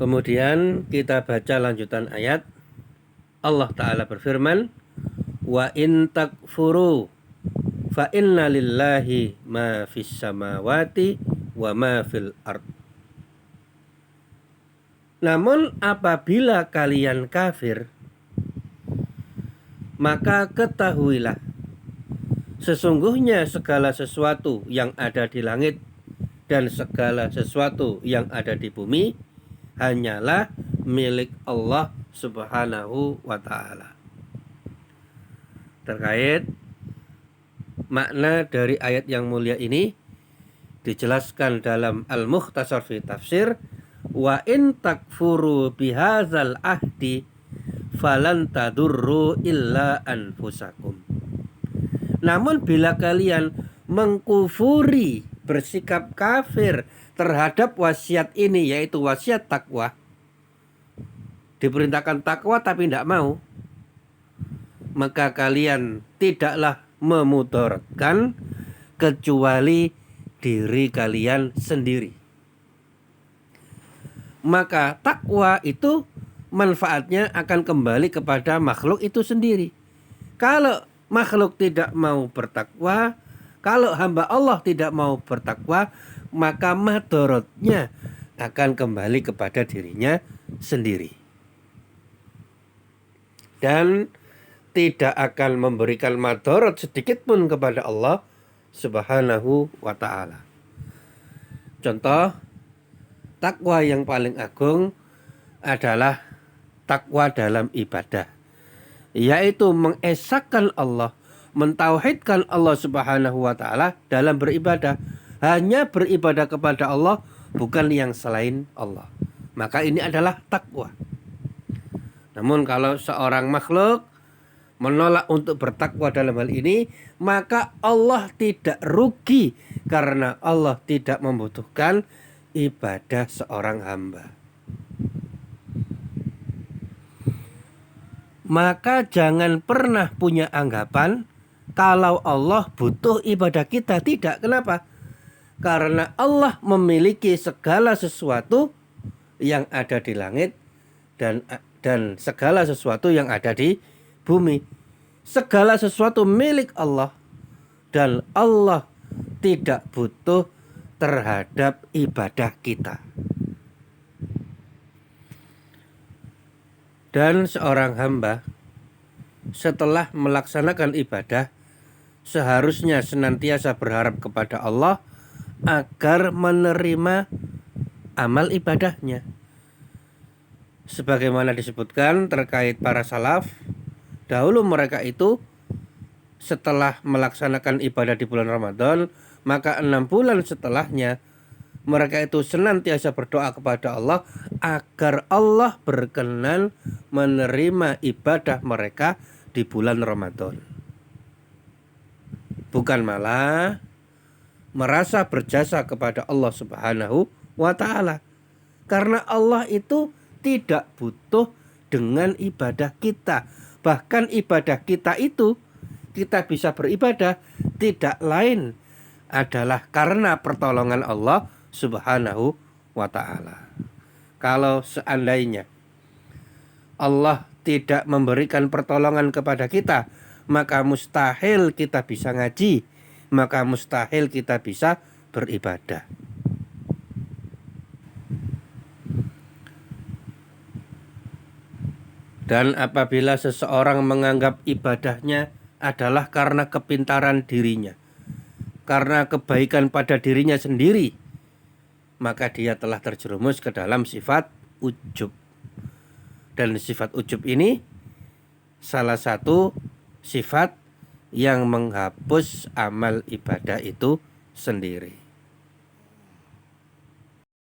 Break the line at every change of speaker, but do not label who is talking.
Kemudian kita baca lanjutan ayat. Allah Ta'ala berfirman, wa in takfuru fa inna lillahi ma fis samawati wa ma fil ard. Namun apabila kalian kafir, maka ketahuilah sesungguhnya segala sesuatu yang ada di langit dan segala sesuatu yang ada di bumi hanyalah milik Allah Subhanahu wa ta'ala. Terkait makna dari ayat yang mulia ini dijelaskan dalam Al-Mukhtasar fi Tafsir, wa in takfuru bihadzal ahdi falan tadurru illa anfusakum. Namun bila kalian mengkufuri, bersikap kafir terhadap wasiat ini, yaitu wasiat takwa, diperintahkan takwa tapi tidak mau, maka kalian tidaklah memudaratkan kecuali diri kalian sendiri. Maka takwa itu manfaatnya akan kembali kepada makhluk itu sendiri. Kalau makhluk tidak mau bertakwa, kalau hamba Allah tidak mau bertakwa, maka madorotnya akan kembali kepada dirinya sendiri. Dan tidak akan memberikan madorot sedikit pun kepada Allah Subhanahu wa ta'ala. Contoh, takwa yang paling agung adalah takwa dalam ibadah, yaitu mengesahkan Allah, mentauhidkan Allah Subhanahu wa ta'ala dalam beribadah. Hanya beribadah kepada Allah, bukan yang selain Allah. Maka ini adalah takwa. Namun kalau seorang makhluk menolak untuk bertakwa dalam hal ini, maka Allah tidak rugi karena Allah tidak membutuhkan ibadah seorang hamba. Maka jangan pernah punya anggapan kalau Allah butuh ibadah kita. Tidak. Kenapa? Karena Allah memiliki segala sesuatu yang ada di langit dan segala sesuatu yang ada di bumi. Segala sesuatu milik Allah, dan Allah tidak butuh terhadap ibadah kita. Dan seorang hamba setelah melaksanakan ibadah seharusnya senantiasa berharap kepada Allah agar menerima amal ibadahnya. Sebagaimana disebutkan terkait para salaf, dahulu mereka itu setelah melaksanakan ibadah di bulan Ramadan, maka 6 bulan setelahnya mereka itu senantiasa berdoa kepada Allah agar Allah berkenan menerima ibadah mereka di bulan Ramadan. Bukan malah merasa berjasa kepada Allah Subhanahu wa ta'ala. Karena Allah itu tidak butuh dengan ibadah kita. Bahkan ibadah kita itu, kita bisa beribadah tidak lain adalah karena pertolongan Allah Subhanahu wa ta'ala. Kalau seandainya Allah tidak memberikan pertolongan kepada kita, maka mustahil kita bisa ngaji, maka mustahil kita bisa beribadah. Dan apabila seseorang menganggap ibadahnya adalah karena kepintaran dirinya, karena kebaikan pada dirinya sendiri, maka dia telah terjerumus ke dalam sifat ujub. Dan sifat ujub ini salah satu sifat yang menghapus amal ibadah itu sendiri.